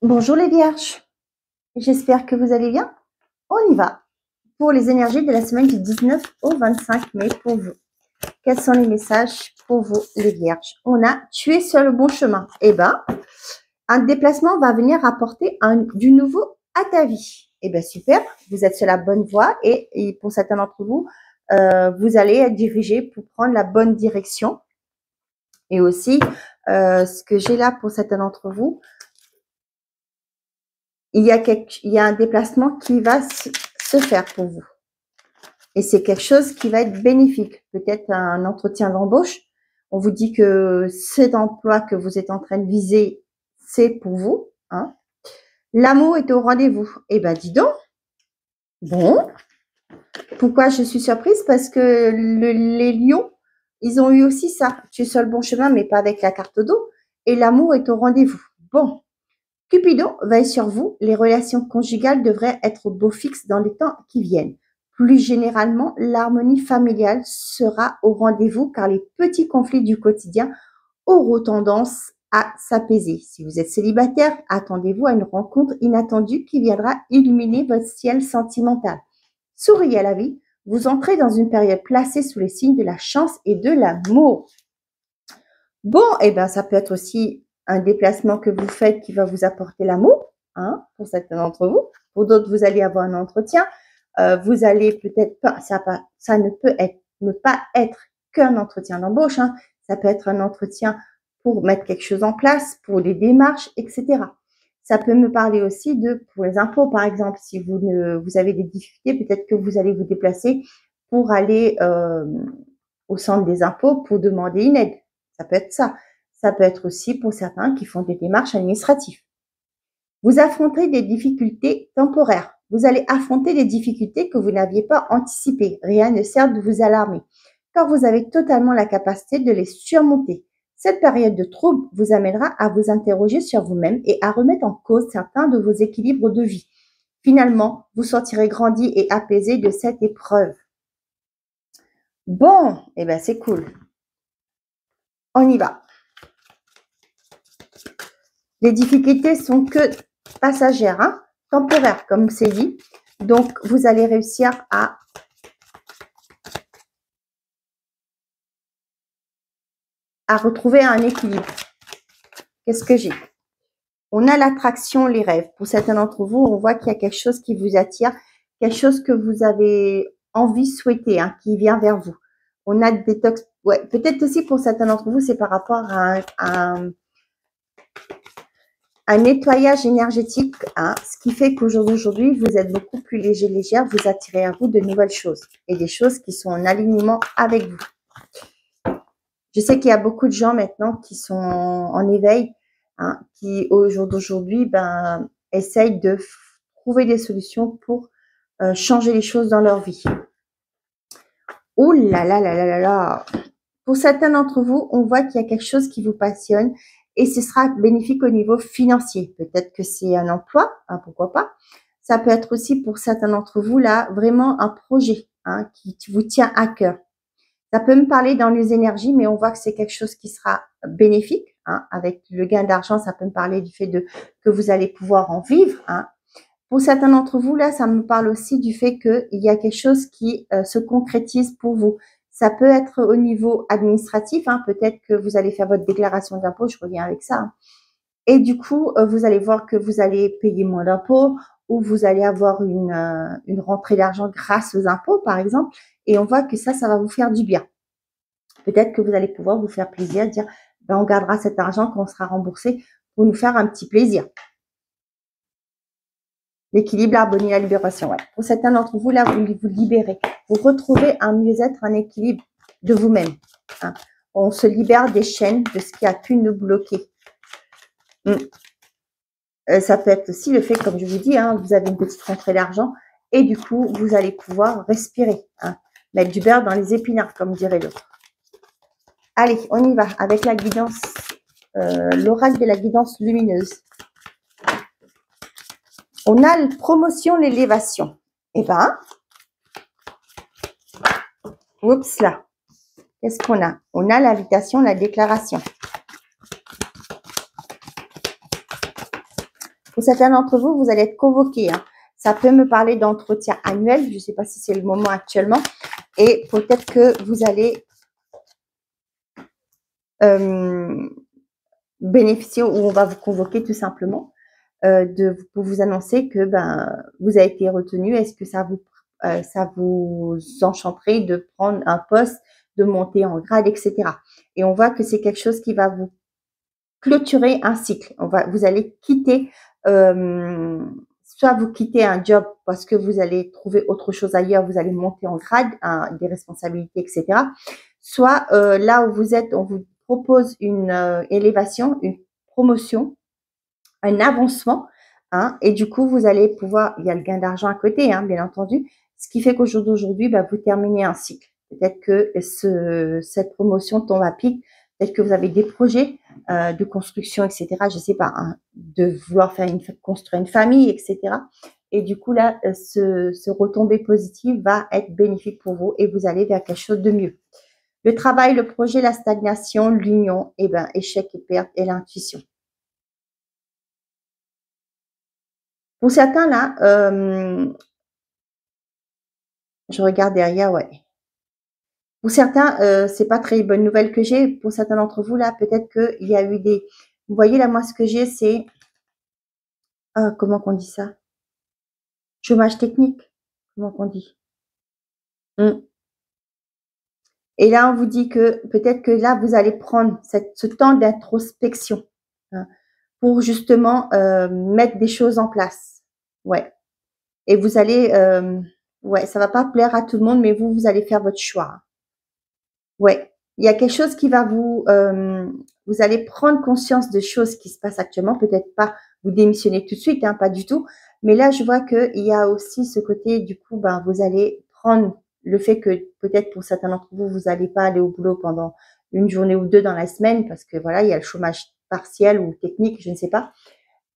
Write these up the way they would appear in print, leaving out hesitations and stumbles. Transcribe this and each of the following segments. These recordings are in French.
Bonjour les vierges, j'espère que vous allez bien. On y va pour les énergies de la semaine du 19 au 25 mai pour vous. Quels sont les messages pour vous les vierges? On a tué sur le bon chemin. Eh ben, un déplacement va venir apporter du nouveau à ta vie. Eh bien super, vous êtes sur la bonne voie et pour certains d'entre vous, vous allez être dirigé pour prendre la bonne direction. Et aussi, ce que j'ai là pour certains d'entre vous, il y a un déplacement qui va se faire pour vous. Et c'est quelque chose qui va être bénéfique. Peut-être un entretien d'embauche. On vous dit que cet emploi que vous êtes en train de viser, c'est pour vous. Hein. L'amour est au rendez-vous. Eh ben, dis donc. Bon. Pourquoi je suis surprise? Parce que les lions, ils ont eu aussi ça. Tu es sur le bon chemin, mais pas avec la carte d'eau. Et l'amour est au rendez-vous. Bon. Cupidon veille sur vous. Les relations conjugales devraient être au beau fixe dans les temps qui viennent. Plus généralement, l'harmonie familiale sera au rendez-vous car les petits conflits du quotidien auront tendance à s'apaiser. Si vous êtes célibataire, attendez-vous à une rencontre inattendue qui viendra illuminer votre ciel sentimental. Souriez à la vie, vous entrez dans une période placée sous les signes de la chance et de l'amour. Bon, et ben ça peut être aussi un déplacement que vous faites qui va vous apporter l'amour, hein, pour certains d'entre vous. Pour d'autres, vous allez avoir un entretien. Vous allez peut-être pas, ça ne peut être, ne pas être qu'un entretien d'embauche. Hein. Ça peut être un entretien pour mettre quelque chose en place, pour des démarches, etc. Ça peut me parler aussi pour les impôts, par exemple, si vous avez des difficultés, peut-être que vous allez vous déplacer pour aller au centre des impôts pour demander une aide. Ça peut être ça. Ça peut être aussi pour certains qui font des démarches administratives. Vous affrontez des difficultés temporaires. Vous allez affronter des difficultés que vous n'aviez pas anticipées. Rien ne sert de vous alarmer, car vous avez totalement la capacité de les surmonter. Cette période de trouble vous amènera à vous interroger sur vous-même et à remettre en cause certains de vos équilibres de vie. Finalement, vous sortirez grandi et apaisé de cette épreuve. Bon, eh ben c'est cool. On y va. Les difficultés sont que passagères, hein, temporaires, comme c'est dit. Donc, vous allez réussir à retrouver un équilibre. Qu'est-ce que j'ai? On a l'attraction, les rêves. Pour certains d'entre vous, on voit qu'il y a quelque chose qui vous attire, quelque chose que vous avez envie, souhaiter, hein, qui vient vers vous. On a des détox. Ouais, peut-être aussi pour certains d'entre vous, c'est par rapport à un nettoyage énergétique, hein, ce qui fait qu'aujourd'hui, vous êtes beaucoup plus léger, légère, vous attirez à vous de nouvelles choses et des choses qui sont en alignement avec vous. Je sais qu'il y a beaucoup de gens maintenant qui sont en éveil, hein, qui au jour d'aujourd'hui essayent de trouver des solutions pour changer les choses dans leur vie. Ouh là là là là là là. Pour certains d'entre vous, on voit qu'il y a quelque chose qui vous passionne et ce sera bénéfique au niveau financier. Peut-être que c'est un emploi, hein, pourquoi pas. Ça peut être aussi pour certains d'entre vous, là, vraiment un projet, hein, qui vous tient à cœur. Ça peut me parler dans les énergies, mais on voit que c'est quelque chose qui sera bénéfique. Hein, avec le gain d'argent, ça peut me parler du fait que vous allez pouvoir en vivre. Hein. Pour certains d'entre vous, là, ça me parle aussi du fait qu'il y a quelque chose qui se concrétise pour vous. Ça peut être au niveau administratif. Hein, peut-être que vous allez faire votre déclaration d'impôt, je reviens avec ça. Hein. Et du coup, vous allez voir que vous allez payer moins d'impôts ou vous allez avoir une rentrée d'argent grâce aux impôts, par exemple. Et on voit que ça va vous faire du bien. Peut-être que vous allez pouvoir vous faire plaisir, dire, on gardera cet argent quand on sera remboursé pour nous faire un petit plaisir. L'équilibre, l'harmonie, la libération. Ouais. Pour certains d'entre vous, là, vous vous libérez. Vous retrouvez un mieux-être, un équilibre de vous-même. Hein. On se libère des chaînes, de ce qui a pu nous bloquer. Ça peut être aussi le fait, comme je vous dis, hein, vous avez une petite rentrée d'argent et du coup, vous allez pouvoir respirer. Hein, mettre du beurre dans les épinards, comme dirait l'autre. Allez, on y va avec la guidance, l'oracle de la guidance lumineuse. On a la promotion, l'élévation. Eh ben, oups là, qu'est-ce qu'on a? On a l'invitation, la déclaration. Pour certains d'entre vous, vous allez être convoqués. Hein. Ça peut me parler d'entretien annuel. Je ne sais pas si c'est le moment actuellement. Et peut-être que vous allez bénéficier ou on va vous convoquer tout simplement pour vous annoncer que vous avez été retenu. Est-ce que ça vous enchanterait de prendre un poste, de monter en grade, etc. Et on voit que c'est quelque chose qui va vous clôturer un cycle. Vous allez quitter, soit vous quittez un job parce que vous allez trouver autre chose ailleurs, vous allez monter en grade, des responsabilités, etc. Soit là où vous êtes, on vous propose une élévation, une promotion, un avancement, hein, et du coup, vous allez pouvoir, il y a le gain d'argent à côté, hein, bien entendu, ce qui fait qu'au jour d'aujourd'hui, vous terminez un cycle. Peut-être que cette promotion tombe à pic, peut-être que vous avez des projets de construction, etc., je sais pas, hein, de vouloir construire une famille, etc. Et du coup, là, ce retombée positive va être bénéfique pour vous et vous allez vers quelque chose de mieux. Le travail, le projet, la stagnation, l'union, échec et perte et l'intuition. Pour certains, là, je regarde derrière, ouais. Pour certains, c'est pas très bonne nouvelle que j'ai. Pour certains d'entre vous, là, peut-être qu'il y a eu des... Vous voyez, là, moi, ce que j'ai, c'est... comment qu'on dit ça? Chômage technique. Comment qu'on dit? Et là, on vous dit que peut-être que là, vous allez prendre ce temps d'introspection, hein, pour justement mettre des choses en place. Ouais. Et vous allez... ouais, ça va pas plaire à tout le monde, mais vous allez faire votre choix. Ouais. Il y a quelque chose qui va vous allez prendre conscience de choses qui se passent actuellement. Peut-être pas vous démissionner tout de suite, hein, pas du tout. Mais là, je vois qu'il y a aussi ce côté, du coup, vous allez prendre le fait que peut-être pour certains d'entre vous, vous n'allez pas aller au boulot pendant une journée ou deux dans la semaine parce que voilà, il y a le chômage partiel ou technique, je ne sais pas.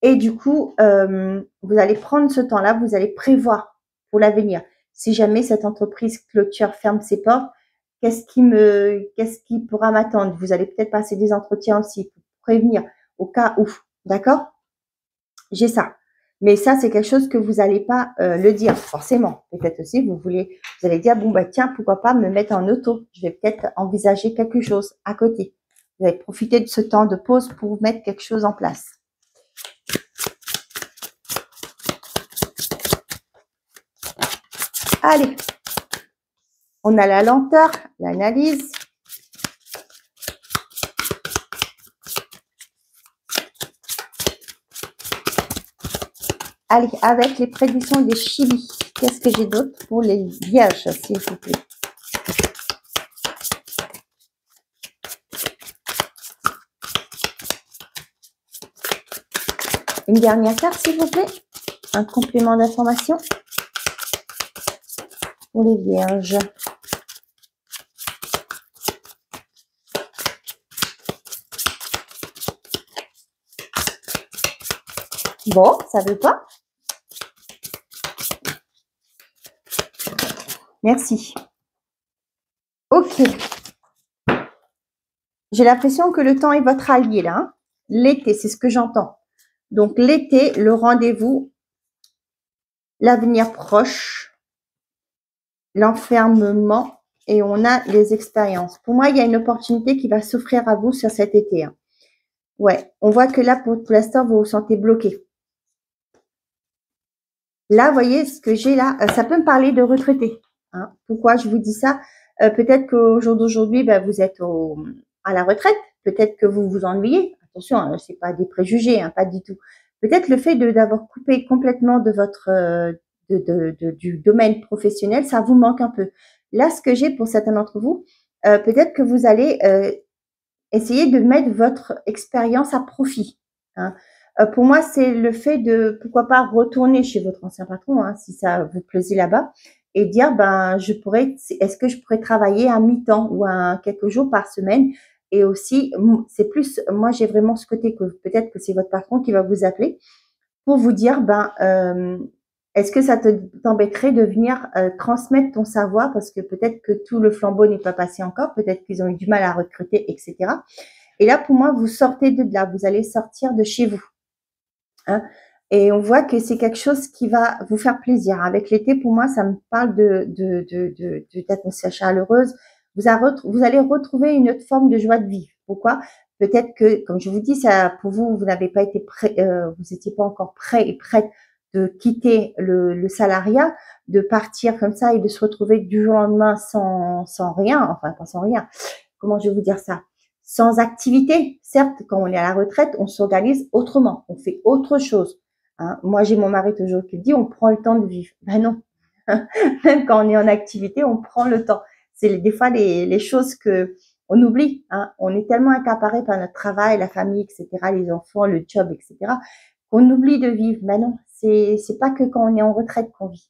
Et du coup, vous allez prendre ce temps-là, vous allez prévoir pour l'avenir. Si jamais cette entreprise clôture, ferme ses portes, qu'est-ce qui pourra m'attendre? Vous allez peut-être passer des entretiens aussi pour prévenir au cas où. D'accord? J'ai ça. Mais ça, c'est quelque chose que vous n'allez pas le dire forcément. Peut-être aussi, vous allez dire, bon, tiens, pourquoi pas me mettre en auto? Je vais peut-être envisager quelque chose à côté. Vous allez profiter de ce temps de pause pour mettre quelque chose en place. Allez, on a la lenteur, l'analyse. Allez, avec les prédictions des Chili, qu'est-ce que j'ai d'autre pour les vierges, s'il vous plaît? Une dernière carte, s'il vous plaît. Un complément d'information pour les vierges. Bon, ça veut pas? Merci. Ok. J'ai l'impression que le temps est votre allié, là. Hein. L'été, c'est ce que j'entends. Donc, l'été, le rendez-vous, l'avenir proche, l'enfermement et on a les expériences. Pour moi, il y a une opportunité qui va s'offrir à vous sur cet été. Hein. Ouais, on voit que là, pour l'instant, vous vous sentez bloqué. Là, vous voyez, ce que j'ai là, ça peut me parler de retraité. Hein. Pourquoi je vous dis ça? Peut-être qu'au jour d'aujourd'hui, vous êtes à la retraite. Peut-être que vous vous ennuyez. Attention, hein, c'est pas des préjugés, hein, pas du tout. Peut-être le fait d'avoir coupé complètement de votre du domaine professionnel, ça vous manque un peu. Là, ce que j'ai pour certains d'entre vous, peut-être que vous allez essayer de mettre votre expérience à profit. Hein. Pour moi, c'est le fait de, pourquoi pas, retourner chez votre ancien patron, hein, si ça vous plaisait là-bas, et dire, est-ce que je pourrais travailler à mi-temps ou à quelques jours par semaine? Et aussi, c'est plus, moi, j'ai vraiment ce côté que peut-être que c'est votre patron qui va vous appeler pour vous dire, est-ce que ça t'embêterait de venir transmettre ton savoir parce que peut-être que tout le flambeau n'est pas passé encore, peut-être qu'ils ont eu du mal à recruter, etc. Et là, pour moi, vous sortez de là, vous allez sortir de chez vous. Hein. Et on voit que c'est quelque chose qui va vous faire plaisir. Avec l'été, pour moi, ça me parle d'atmosphère chaleureuse. Vous allez retrouver une autre forme de joie de vivre. Pourquoi? Peut-être que, comme je vous dis, ça, pour vous, vous n'avez pas été prêt, vous n'étiez pas encore prêt et prête de quitter le salariat, de partir comme ça et de se retrouver du jour au lendemain sans rien, enfin pas sans rien. Comment je vais vous dire ça? Sans activité. Certes, quand on est à la retraite, on s'organise autrement, on fait autre chose. Hein. Moi, j'ai mon mari toujours qui dit, on prend le temps de vivre. Ben non. Même quand on est en activité, on prend le temps. C'est des fois les choses que on oublie. Hein. On est tellement accaparé par notre travail, la famille, etc., les enfants, le job, etc., qu'on oublie de vivre. Ben non, c'est pas que quand on est en retraite qu'on vit.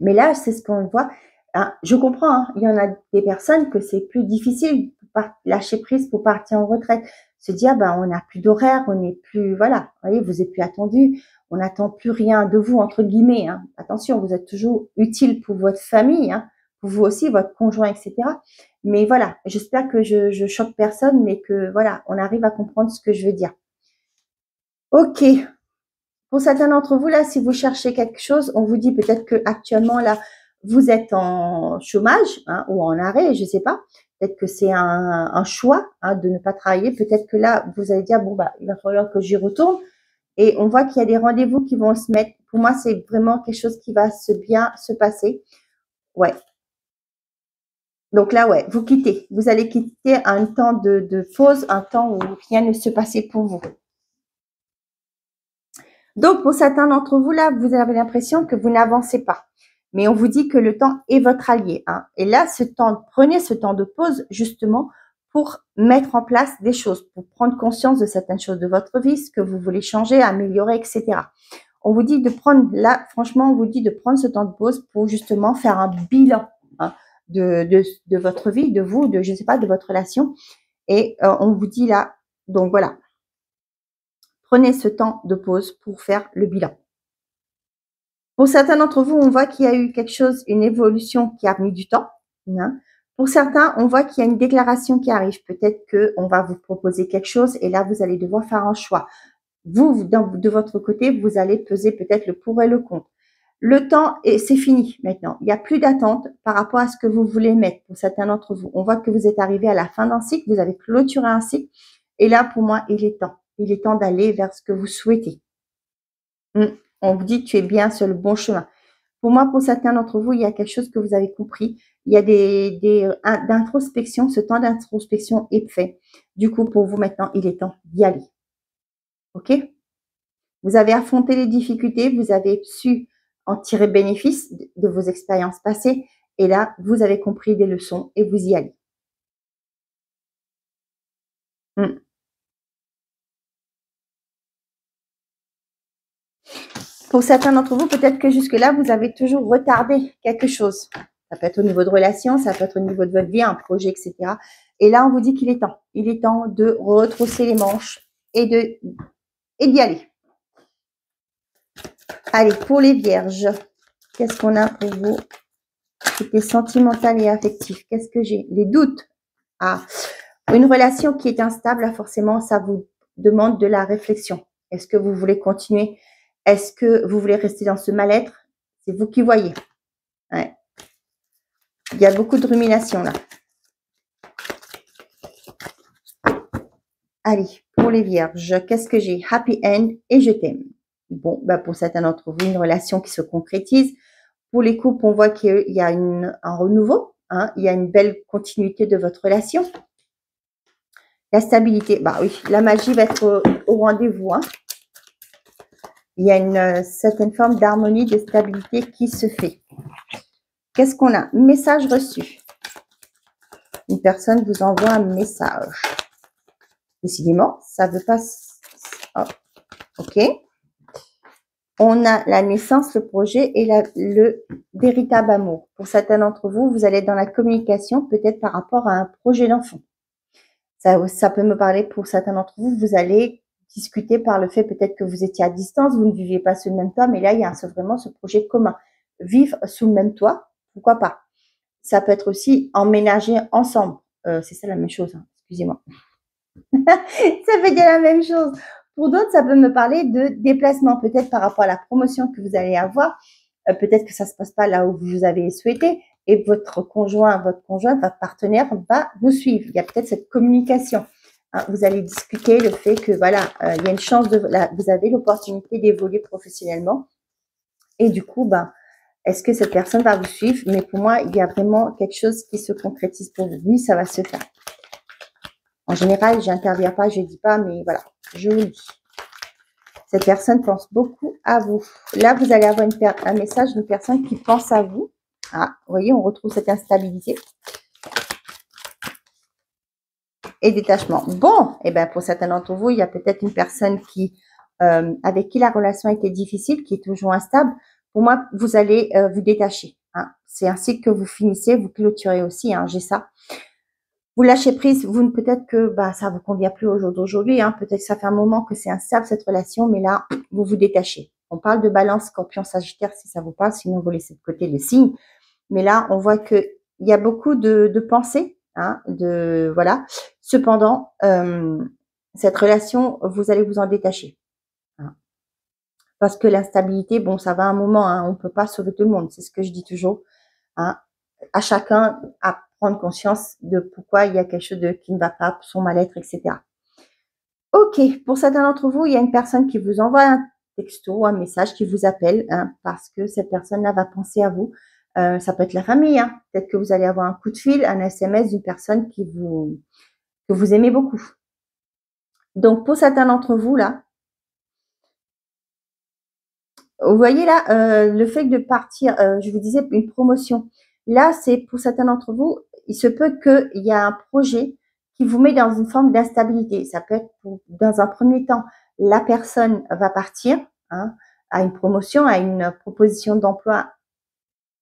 Mais là, c'est ce qu'on voit. Hein, je comprends, hein, il y en a des personnes que c'est plus difficile pour lâcher prise pour partir en retraite. Se dire, ben, on n'a plus d'horaire, on n'est plus, voilà, vous voyez, vous êtes plus attendu, on n'attend plus rien de vous, entre guillemets. Hein. Attention, vous êtes toujours utile pour votre famille, hein, pour vous aussi, votre conjoint, etc. Mais voilà, j'espère que je choque personne, mais que voilà, on arrive à comprendre ce que je veux dire. Ok. Pour certains d'entre vous, là, si vous cherchez quelque chose, on vous dit peut-être que actuellement là, vous êtes en chômage hein, ou en arrêt, je sais pas. Peut-être que c'est un choix hein, de ne pas travailler. Peut-être que là, vous allez dire, bon, bah, il va falloir que j'y retourne. Et on voit qu'il y a des rendez-vous qui vont se mettre. Pour moi, c'est vraiment quelque chose qui va bien se passer. Ouais. Donc là, ouais, vous quittez. Vous allez quitter un temps de pause, un temps où rien ne se passait pour vous. Donc, pour certains d'entre vous, là, vous avez l'impression que vous n'avancez pas. Mais on vous dit que le temps est votre allié. Hein. Et là, prenez ce temps de pause, justement, pour mettre en place des choses, pour prendre conscience de certaines choses de votre vie, ce que vous voulez changer, améliorer, etc. On vous dit de prendre, là, franchement, on vous dit de prendre ce temps de pause pour justement faire un bilan hein, de votre vie, de vous, de, je ne sais pas, de votre relation. Et on vous dit là, donc voilà, prenez ce temps de pause pour faire le bilan. Pour certains d'entre vous, on voit qu'il y a eu quelque chose, une évolution qui a mis du temps. Hein. Pour certains, on voit qu'il y a une déclaration qui arrive. Peut-être qu'on va vous proposer quelque chose et là, vous allez devoir faire un choix. Vous, de votre côté, vous allez peser peut-être le pour et le contre. Le temps, c'est fini maintenant. Il n'y a plus d'attente par rapport à ce que vous voulez mettre pour certains d'entre vous. On voit que vous êtes arrivé à la fin d'un cycle, vous avez clôturé un cycle. Et là, pour moi, il est temps. Il est temps d'aller vers ce que vous souhaitez. On vous dit que tu es bien sur le bon chemin. Pour moi, pour certains d'entre vous, il y a quelque chose que vous avez compris. Il y a d'introspection. Ce temps d'introspection est fait. Du coup, pour vous maintenant, il est temps d'y aller. OK? Vous avez affronté les difficultés. Vous avez su en tirer bénéfice de vos expériences passées. Et là, vous avez compris des leçons et vous y allez. Pour certains d'entre vous, peut-être que jusque-là, vous avez toujours retardé quelque chose. Ça peut être au niveau de relations, ça peut être au niveau de votre vie, un projet, etc. Et là, on vous dit qu'il est temps. Il est temps de retrousser les manches et d'y aller. Allez, pour les vierges, qu'est-ce qu'on a pour vous? Côté sentimental et affectif, qu'est-ce que j'ai? Les doutes. Ah, une relation qui est instable, là, forcément, ça vous demande de la réflexion. Est-ce que vous voulez continuer? Est-ce que vous voulez rester dans ce mal-être? C'est vous qui voyez. Ouais. Il y a beaucoup de rumination là. Allez, pour les vierges, qu'est-ce que j'ai? Happy end et je t'aime. Bon, bah pour certains d'entre vous, une relation qui se concrétise. Pour les couples, on voit qu'il y a un renouveau. Hein, il y a une belle continuité de votre relation. La stabilité, bah oui, la magie va être au rendez-vous. Hein. Il y a une certaine forme d'harmonie, de stabilité qui se fait. Qu'est-ce qu'on a? Message reçu. Une personne vous envoie un message. Décidément, ça ne veut pas... Oh, ok. On a la naissance, le projet et le véritable amour. Pour certains d'entre vous, vous allez être dans la communication, peut-être par rapport à un projet d'enfant. Ça peut me parler pour certains d'entre vous. Vous allez discuter par le fait peut-être que vous étiez à distance, vous ne viviez pas sous le même toit, mais là, il y a vraiment ce projet commun. Vivre sous le même toit, pourquoi pas? Ça peut être aussi emménager ensemble. C'est ça la même chose, hein, excusez-moi. Ça veut dire la même chose. Pour d'autres, ça peut me parler de déplacement, peut-être par rapport à la promotion que vous allez avoir. Peut-être que ça se passe pas là où vous avez souhaité et votre conjoint, votre partenaire va vous suivre. Il y a peut-être cette communication. Hein, vous allez discuter le fait que voilà, il y a une chance vous avez l'opportunité d'évoluer professionnellement. Et du coup, est-ce que cette personne va vous suivre? Mais pour moi, il y a vraiment quelque chose qui se concrétise pour vous. Oui, ça va se faire. En général, j'interviens pas, je dis pas, mais voilà, je vous dis. Cette personne pense beaucoup à vous. Là, vous allez avoir un message d'une personne qui pense à vous. Ah, vous voyez, on retrouve cette instabilité. Et détachement. Bon, et bien pour certains d'entre vous, il y a peut-être une personne avec qui la relation a été difficile, qui est toujours instable. Pour moi, vous allez vous détacher. Hein. C'est un cycle que vous finissez, vous clôturez aussi, hein, j'ai ça. Vous lâchez prise, peut-être que ça vous convient plus au jour d'aujourd'hui, hein, peut-être que ça fait un moment que c'est instable cette relation, mais là, vous vous détachez. On parle de balance, scorpion, sagittaire, si ça vous parle, sinon vous laissez de côté les signes. Mais là, on voit qu'il y a beaucoup de pensées, hein, voilà. Cependant, cette relation, vous allez vous en détacher. Hein. Parce que l'instabilité, bon, ça va un moment, hein, on ne peut pas sauver tout le monde, c'est ce que je dis toujours. Hein. À chacun à prendre conscience de pourquoi il y a quelque chose qui ne va pas, son mal-être, etc. Ok, pour certains d'entre vous, il y a une personne qui vous envoie un texto, un message, qui vous appelle, hein, parce que cette personne-là va penser à vous. Ça peut être la famille, hein. Peut-être que vous allez avoir un coup de fil, un SMS d'une personne que vous aimez beaucoup. Donc, pour certains d'entre vous, là, vous voyez là, le fait de partir, je vous disais, une promotion. Là, c'est pour certains d'entre vous, il se peut qu'il y a un projet qui vous met dans une forme d'instabilité. Ça peut être, dans un premier temps, la personne va partir, hein, à une promotion, à une proposition d'emploi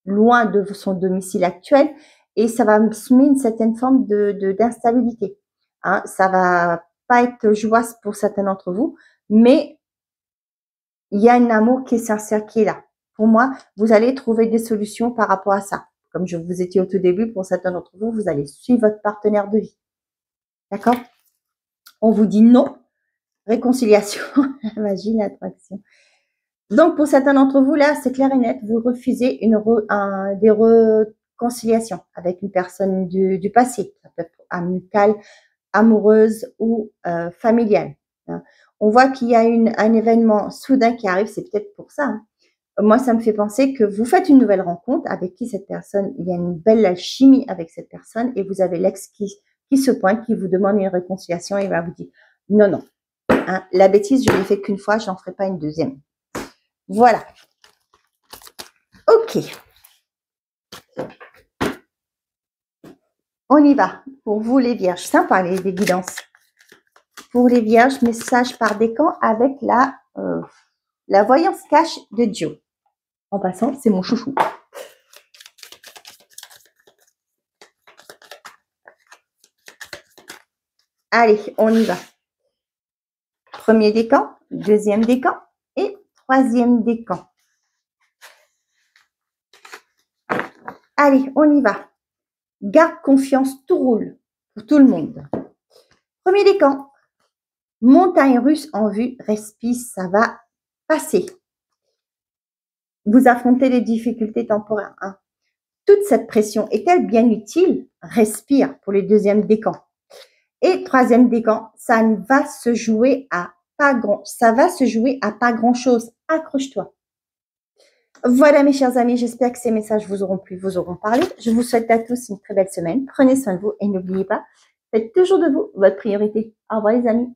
loin de son domicile actuel, et ça va semer une certaine forme d'instabilité. Hein. Ça va pas être joyeux pour certains d'entre vous, mais il y a un amour qui est sincère qui est là. Pour moi, vous allez trouver des solutions par rapport à ça. Comme je vous étais au tout début, pour certains d'entre vous, vous allez suivre votre partenaire de vie. D'accord? On vous dit non. Réconciliation. La magie, l'attraction. Donc, pour certains d'entre vous, là, c'est clair et net, vous refusez des réconciliations avec une personne du passé. Ça peut être amicale, amoureuse ou familiale. Hein. On voit qu'il y a un événement soudain qui arrive, c'est peut-être pour ça. Hein. Moi, ça me fait penser que vous faites une nouvelle rencontre avec qui cette personne, il y a une belle alchimie avec cette personne et vous avez l'ex qui se pointe, qui vous demande une réconciliation et va vous dire non, non. Hein, la bêtise, je l'ai fait qu'une fois, je n'en ferai pas une deuxième. Voilà. Ok. On y va. Pour vous, les vierges. Sympa, les guidances. Pour les vierges, message par décan avec la voyance cache de Joe. En passant, c'est mon chouchou. Allez, on y va. Premier décan, deuxième décan et troisième décan. Allez, on y va. Garde confiance, tout roule pour tout le monde. Premier décan. Montagne russe en vue, respire, ça va passer. Vous affrontez les difficultés temporaires. Hein. Toute cette pression est-elle bien utile? Respire pour les deuxièmes décans. Et troisième décan, ça va se jouer à pas grand-chose. Accroche-toi. Voilà mes chers amis, j'espère que ces messages vous auront plu, vous auront parlé. Je vous souhaite à tous une très belle semaine. Prenez soin de vous et n'oubliez pas, faites toujours de vous votre priorité. Au revoir les amis.